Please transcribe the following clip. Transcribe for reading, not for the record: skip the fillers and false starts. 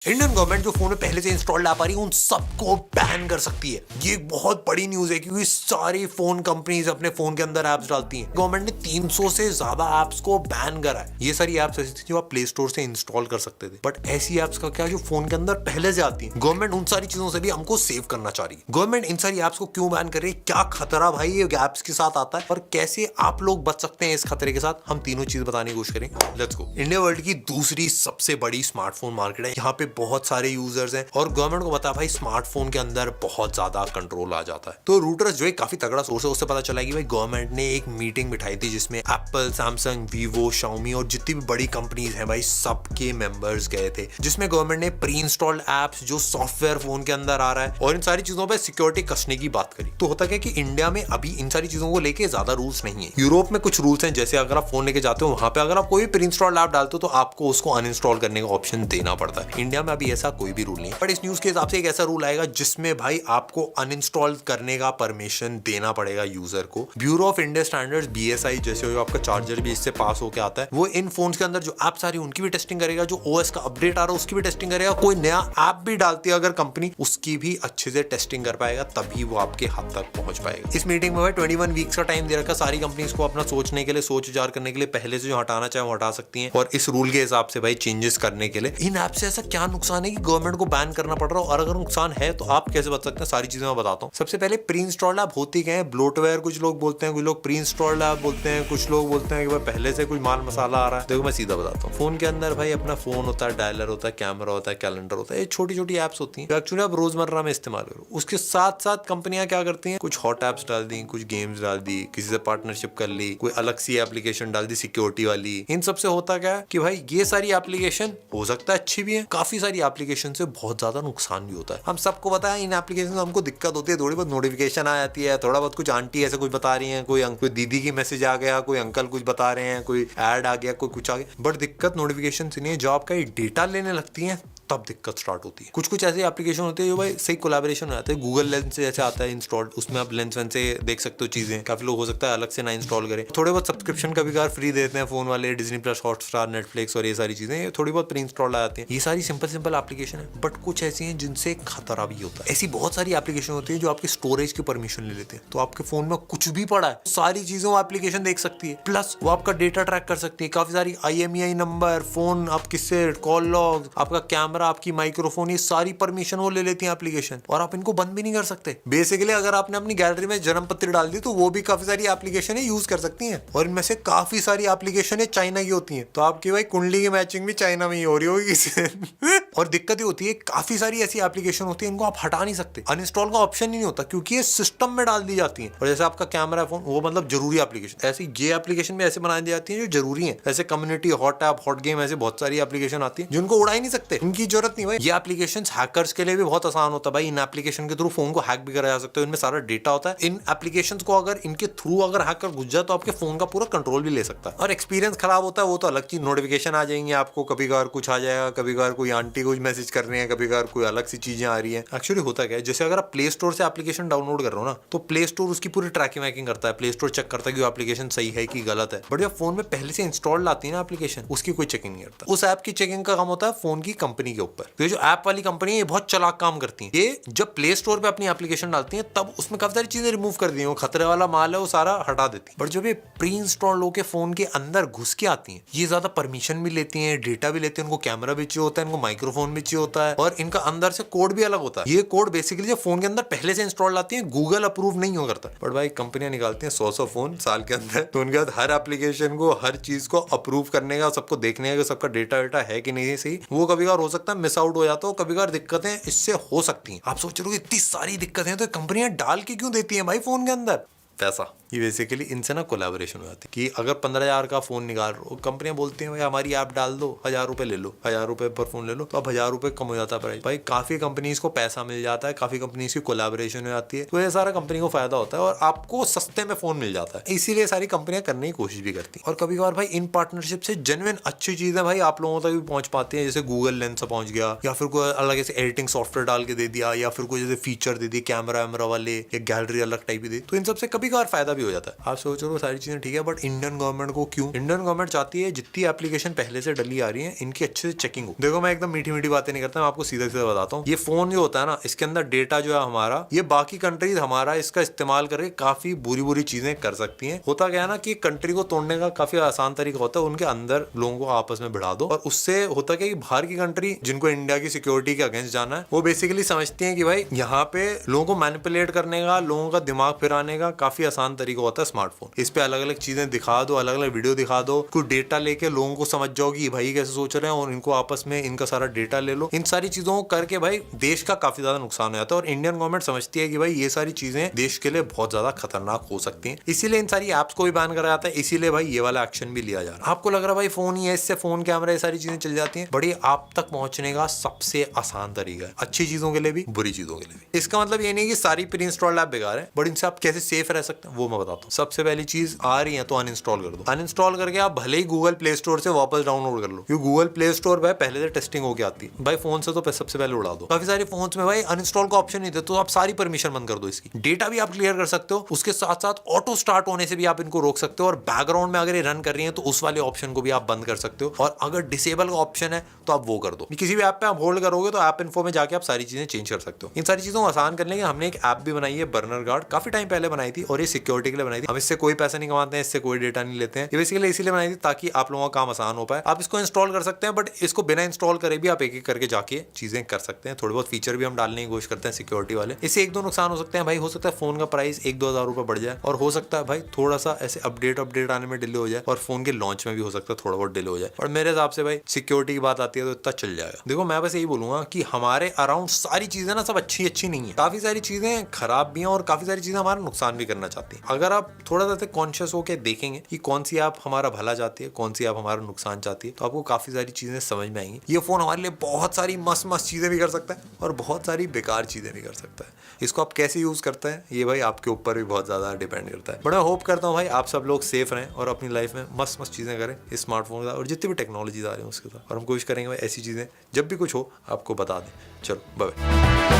Indian government जो phone में पहले से इंस्टॉल्ड ऐप आ रही है उन सबको बैन कर सकती है। ये एक बहुत बड़ी न्यूज है क्योंकि सारी फोन कंपनीज अपने फोन के अंदर ऐप्स डालती हैं। गवर्नमेंट ने 300 से ज्यादा ऐप्स को बैन करा है। ये सारी ऐप्स ऐसी थी जो आप प्ले स्टोर से इंस्टॉल कर सकते थे, बट ऐसी ऐप्स का क्या जो फोन के अंदर पहले से आती है। गवर्नमेंट उन सारी चीजों से भी हमको सेव करना चाह रही है। गवर्नमेंट इन सारी ऐप्स को क्यों बैन कर रही है, क्या खतरा भाई ये ऐप्स के साथ आता है और कैसे आप लोग बच सकते हैं इस खतरे के साथ, हम तीनों चीज बताने की कोशिश करेंगे। Let's go. इंडिया वर्ल्ड की दूसरी सबसे बड़ी स्मार्टफोन मार्केट है। यहाँ पे बहुत सारे यूजर्स हैं और गवर्नमेंट को पता है भाई स्मार्टफोन के अंदर बहुत ज्यादा कंट्रोल आ जाता है। तो रूटर्स जो एक काफी तगड़ा सोर्स है उससे पता चला कि भाई गवर्नमेंट ने एक मीटिंग बिठाई थी जिसमें एप्पल, सैमसंग, वीवो, शाओमी और जितनी भी बड़ी कंपनीज हैं भाई सबके मेंबर्स गए थे, जिसमें गवर्नमेंट ने प्री इंस्टॉल्ड एप्स जो सॉफ्टवेयर फोन के अंदर आ रहा है और इन सारी चीजों पर सिक्योरिटी कसने की बात करी। तो होता क्या कि इंडिया में अभी इन सारी चीजों को लेके ज्यादा रूल्स नहीं है। यूरोप में कुछ रूल्स हैं, जैसे अगर आप फोन लेके जाते हो वहां पे अगर आप कोई प्री इंस्टॉल्ड ऐप डालते हो तो आपको उसको अनइंस्टॉल करने का ऑप्शन देना पड़ता है। इंडिया में अभी ऐसा कोई भी रूल नहीं, बट इस न्यूज के हिसाब से एक ऐसा रूल आएगा जिसमें भाई आपको अनइंस्टॉल करने का परमिशन देना पड़ेगा यूजर को। Bureau of Indian standards BSI जैसे जो आपका चार्जर भी इससे पास होकर आता है, वो इन फोन्स के अंदर जो ऐप्स आ रही है उनकी भी टेस्टिंग करेगा, जो OS का अपडेट आ रहा है उसकी भी टेस्टिंग करेगा। कोई नया ऐप भी डालती है अगर कंपनी, उसकी भी अच्छे से टेस्टिंग कर पाएगा, तभी वो आपके हाथ तक पहुंच पाएगा। इस मीटिंग में 21 वीक्स का टाइम दे रखा सारी कंपनीज को अपना सोचने के लिए, सोच विचार करने के लिए, पहले से जो हटाना चाहे वो हटा सकती हैं और इस रूल के हिसाब से भाई चेंजेस करने के लिए। इन ऐप से ऐसा क्या नुकसान है कि गवर्नमेंट को बैन करना पड़ रहा है, और अगर नुकसान है तो आप कैसे बच सकते हैं, सारी चीजें मैं बताता हूँ। सबसे पहले प्री इंस्टॉल्ड ऐप होती क्या है, ब्लोटवेयर कुछ लोग बोलते हैं, कुछ लोग प्री इंस्टॉल्ड ऐप बोलते हैं, कुछ लोग बोलते हैं कि भाई पहले से कुछ माल मसाला आ रहा है। देखो मैं सीधा बताता हूँ, फोन के अंदर भाई अपना फोन होता है, डायलर होता है, कैमरा होता है, कैलेंडर होता है, ये छोटी छोटी ऐप्स होती हैं एक्चुअली आप रोजमर्रा में इस्तेमाल करो। उसके साथ साथ कंपनियां क्या करती हैं, कुछ हॉट ऐप्स डाल दी, कुछ गेम्स डाल दी, किसी से पार्टनरशिप कर ली, कोई अलग सी एप्लीकेशन डाल दी सिक्योरिटी वाली। इन सबसे होता क्या है कि भाई ये सारी एप्लीकेशन हो सकता है अच्छी भी है, काफी सारी एप्लीकेशन से बहुत ज्यादा नुकसान भी होता है। हम सबको पता है इन एप्लीकेशन से हमको दिक्कत होती है, थोड़ी बहुत नोटिफिकेशन आ जाती है, थोड़ा बहुत कुछ आंटी ऐसे कुछ बता रही है, कोई दीदी की मैसेज आ गया, कोई अंकल कुछ बता रहे हैं, कोई ऐड आ गया, कोई कुछ आ गया। बट दिक्कत नोटिफिकेशन से नहीं है, जो आपका ये डेटा लेने लगती है तब दिक्कत स्टार्ट होती है। कुछ कुछ ऐसी एप्लीकेशन होती है जो भाई सही कोलैबोरेशन हो जाता है। गूगल लेंस से जैसे आता है इंस्टॉल्ड, उसमें आप लेंस वेंस से देख सकते हो चीजें। काफी लोग हो सकता है अलग से ना इंस्टॉल करें। थोड़े बहुत सब्सक्रिप्शन कभी कभार फ्री देते हैं फोन वाले, डिज्नी प्लस, हॉटस्टार, नेटफ्लिक्स और ये सारी चीजें, ये थोड़ी बहुत प्री इंस्टॉल्ड आ जाती है। ये सारी सिंपल एप्लीकेशन है, बट कुछ ऐसी हैं जिनसे खतरा भी होता है। ऐसी बहुत सारी एप्लीकेशन होती है जो आपके स्टोरेज की परमिशन ले लेते हैं, तो आपके फोन में कुछ भी पड़ा है सारी चीजों एप्लीकेशन देख सकती है, प्लस वो आपका डेटा ट्रैक कर सकती है। काफी सारी IMEI नंबर, फोन आप किससे, कॉल लॉग, आपका कैमरा, आपकी माइक्रोफोन, ये सारी परमिशन वो ले लेती हैं एप्लीकेशन, और आप इनको बंद भी नहीं कर सकते। बेसिकली अगर आपने अपनी गैलरी में जन्म पत्री डाल दी तो वो भी काफी सारी एप्लीकेशन यूज कर सकती हैं, और इनमें से काफी सारी एप्लीकेशन चाइना की होती हैं, तो आपकी भाई कुंडली की मैचिंग भी चाइना में ही हो रही होगी और दिक्कत ये होती है काफी सारी ऐसी एप्लीकेशन होती है इनको आप हटा नहीं सकते, अनइंस्टॉल का ऑप्शन ही नहीं होता क्योंकि ये सिस्टम में डाल दी जाती है। और जैसे आपका कैमरा फोन, वो मतलब जरूरी एप्लीकेशन, ऐसी ये एप्लीकेशन भी ऐसे बनाई जाती है जो जरूरी है। ऐसे community, hot app, hot game, ऐसे बहुत सारी एप्लीकेशन आती है जिनको उड़ा ही नहीं सकते, इनकी जरूरत नहीं भाई। ये एप्लीकेशन हैकर्स के लिए भी बहुत आसान होता है भाई, इन एप्लीकेशन के थ्रू फोन को हैक भी करा जा सकता है, इनमें सारा डेटा होता है। इन एप्लीकेशन को अगर इनके थ्रू अगर हैकर घुस जाए तो आपके फोन का पूरा कंट्रोल भी ले सकता है। और एक्सपीरियंस खराब होता है वो तो अलग चीज, नोटिफिकेशन आ जाएंगे आपको, कभी कभार कुछ आ जाएगा, कभी कभार कोई आंटी कुछ मैसेज कर रहे हैं, कभी कभार कोई अलग सी चीजें आ रही है। एक्चुअली होता क्या है, जैसे अगर आप प्ले स्टोर से एप्लीकेशन डाउनलोड कर रहे हो ना, तो प्ले स्टोर उसकी पूरी ट्रैकिंग वैकिंग करता है, प्ले स्टोर चेक करता है कि वो एप्लीकेशन सही है कि गलत है। बट जब फोन में पहले से इंस्टॉल्ड आती है ना एप्लीकेशन, उसकी कोई चेकिंग नहीं करता। उस ऐप की चेकिंग का काम होता है फोन की कंपनी के ऊपर। तो ये जो ऐप वाली कंपनी है ये बहुत चालाक काम करती है। ये जब प्ले स्टोर पे अपनी एप्लीकेशन डालती है तब उसमें काफी सारी चीजें रिमूव कर दी है, वो खतरे वाला माल है वो सारा हटा देती है। बट जब ये प्री इंस्टॉल होकर फोन के अंदर घुस के आती है, ये ज्यादा परमिशन भी लेती है, डेटा भी लेती है, उनको कैमरा भी चाहिए होता है, इनको माइक्रोफोन भी चाहिए होता है, और इनका अंदर से कोड भी अलग होता है। ये कोड बेसिकली जो फोन के अंदर पहले से इंस्टॉल आती है, गूगल अप्रूव नहीं हो करता। बट भाई कंपनियां निकालती हैं 100 फोन साल के अंदर, तो उनके बाद हर एप्लीकेशन को, हर चीज को अप्रूव करने का, सबको देखने का सबका डेटा वेटा है कि नहीं सही, वो कभी कभार हो सकता है मिस आउट हो जाता हो, कभी कभार दिक्कतें इससे हो सकती हैं। आप सोच रहे हो इतनी सारी दिक्कतें तो कंपनियां डाल के क्यों देती हैं भाई फोन के अंदर पैसा। ये बेसिकली इनसे ना कोलैबोरेशन हो जाती है कि अगर 15,000 का फोन निकाल रहे हो, कंपनियां बोलती हैं भाई हमारी ऐप डाल दो, 1,000 रुपए ले लो, 1,000 रुपए पर फोन ले लो, तो अब 1,000 रुपए कम हो जाता है प्राइस। भाई काफी कंपनीज को पैसा मिल जाता है, काफी कंपनीज की कोलैबोरेशन हो जाती है, तो ये सारा कंपनी को फायदा होता है और आपको सस्ते में फोन मिल जाता है। इसीलिए सारी कंपनियां करने की कोशिश भी करती हैं। और कभी कभार भाई इन पार्टनरशिप से जेन्युइन अच्छी चीजें भाई आप लोगों तक भी पहुंच पाती है, जैसे गूगल लेंस पहुंच गया, या फिर कोई अलग ऐसे एडिटिंग सॉफ्टवेयर डाल के दे दिया, या फिर कोई जैसे फीचर दे दी कैमरा वैमरा वाले, या गैलरी अलग टाइप दे, तो इन सबसे कभी कभी कभार फायदा भी हो जाता है। आप सोच रहे हो सारी चीजें ठीक है, बट इंडियन गवर्नमेंट को क्यों? इंडियन गवर्नमेंट चाहती है जितनी एप्लीकेशन पहले से डली आ रही है इनकी अच्छे से चेकिंग हो। देखो मैं एकदम मीठी मीठी बातें नहीं करता, मैं आपको सीधा सीधा बताता हूँ। ये फोन जो होता है ना, इसके अंदर डेटा जो है हमारा, ये बाकी कंट्रीज हमारा इसका इस्तेमाल करके काफी बुरी बुरी चीजें कर सकती हैं। होता क्या है ना कि कंट्री को तोड़ने का काफी आसान तरीका होता है, उनके अंदर लोगों को आपस में भिड़ा दो, और उससे होता क्या कि बाहर की कंट्री जिनको इंडिया की सिक्योरिटी के अगेंस्ट जाना है, वो बेसिकली समझती हैं कि भाई यहाँ पे लोगों को मैनिपुलेट करने का, लोगों का दिमाग फिराने का काफी आसान तरीका होता है स्मार्टफोन। इस पे अलग अलग चीजें दिखा दो, अलग अलग वीडियो दिखा दो, कुछ डेटा लेके लोगों को समझ जाओ कि भाई कैसे सोच रहे हैं, और इनको आपस में इनका सारा डेटा ले लो। इन सारी चीजों को करके भाई देश का काफी ज्यादा नुकसान हो जाता है, और इंडियन गवर्नमेंट समझती है कि भाई ये सारी चीजें देश के लिए बहुत ज्यादा खतरनाक हो सकती हैं, इसीलिए इन सारी एप्स को भी बैन करा जाता है, इसीलिए भाई ये वाला एक्शन भी लिया जा रहा है। आपको लग रहा है भाई फोन ही है, इससे फोन कैमरा ये सारी चीजें चल जाती हैं, बड़ी आप तक पहुंचने का सबसे आसान तरीका है, अच्छी चीजों के लिए भी बुरी चीजों के लिए भी। इसका मतलब ये नहीं कि सारी प्री इंस्टॉल्ड ऐप बेकार है, बट इनसे आप कैसे सेफ रह सकते हैं वो मैं बताता हूँ। सबसे पहली चीज, आ रही है तो अनइंस्टॉल कर दो। अनइंस्टॉल करके आप भले ही गूगल प्ले स्टोर से वापस डाउनलोड कर लो, क्योंकि गूगल प्ले स्टोर भाई पहले से टेस्टिंग होके आती है। भाई फोन से तो सबसे पहले उड़ा दो। काफी सारे फोन्स में भाई अनइंस्टॉल का ऑप्शन नहीं थे, तो आप सारी परमिशन बंद कर दो, इसकी डेटा भी आप क्लियर कर सकते हो, उसके साथ साथ ऑटो स्टार्ट होने से भी आप इनको रोक सकते हो, और बैकग्राउंड में अगर ये रन कर रही है तो उस वाले ऑप्शन को भी आप बंद कर सकते हो, और अगर डिसेबल का ऑप्शन है तो आप वो कर दो। किसी भी ऐप पे आप होल्ड करोगे तो ऐप इन्फो में जाके आप सारी चीजें चेंज कर सकते हो। इन सारी चीजों को आसान करने के हमने एक ऐप भी बनाई है, बर्नर गार्ड, काफी टाइम पहले बनाई थी, और ये सिक्योरिटी के लिए बनाई थी। हम इससे कोई पैसा नहीं कमाते हैं, इससे कोई डेटा नहीं लेते हैं, ये बेसिकली इसीलिए बनाई थी ताकि आप लोगों का काम आसान हो पाए। आप इसको इंस्टॉल कर सकते हैं, बट इसको बिना इंस्टॉल करे भी आप एक एक करके जाके चीजें कर सकते हैं। थोड़े बहुत फीचर भी हम डालने की कोशिश करते हैं सिक्योरिटी वाले। इससे एक दो नुकसान हो सकते हैं भाई, हो सकता है फोन का प्राइस 1-2 हज़ार रुपए बढ़ जाए, और हो सकता है भाई थोड़ा सा ऐसे अपडेट आने में डिले हो जाए, और फोन के लॉन्च में भी हो सकता है थोड़ा बहुत डिले हो जाए। और मेरे हिसाब से भाई सिक्योरिटी की बात आती है तो इतना चल जाएगा। देखो मैं बस यही बोलूंगा कि हमारे अराउंड सारी चीजें ना सब अच्छी नहीं है, काफी सारी चीजें खराब भी हैं, और काफी सारी चीजें हमारा नुकसान भी करना चाहती हैं। अगर आप थोड़ा सा कॉन्शियस होकर देखेंगे कि कौन सी ऐप हमारा भला चाहती है, कौन सी ऐप हमारा नुकसान चाहती है, तो आपको काफी सारी चीजें समझ में आएंगी। ये फोन हमारे लिए बहुत सारी मस्त चीजें भी कर सकता है, और बहुत सारी बेकार चीजें भी कर सकता है। इसको आप कैसे यूज करते हैं ये भाई आपके ऊपर भी बहुत ज्यादा डिपेंड करता है। बट मैं होप करता हूँ भाई आप सब लोग सेफ रहें और अपनी लाइफ में मस्त चीजें करें इस स्मार्टफोन के साथ, और जितनी भी टेक्नोलॉजीज आ रही है उसके साथ, और हम कोशिश करेंगे भाई ऐसी चीजें जब भी कुछ हो आपको बता दें। चलो बाय।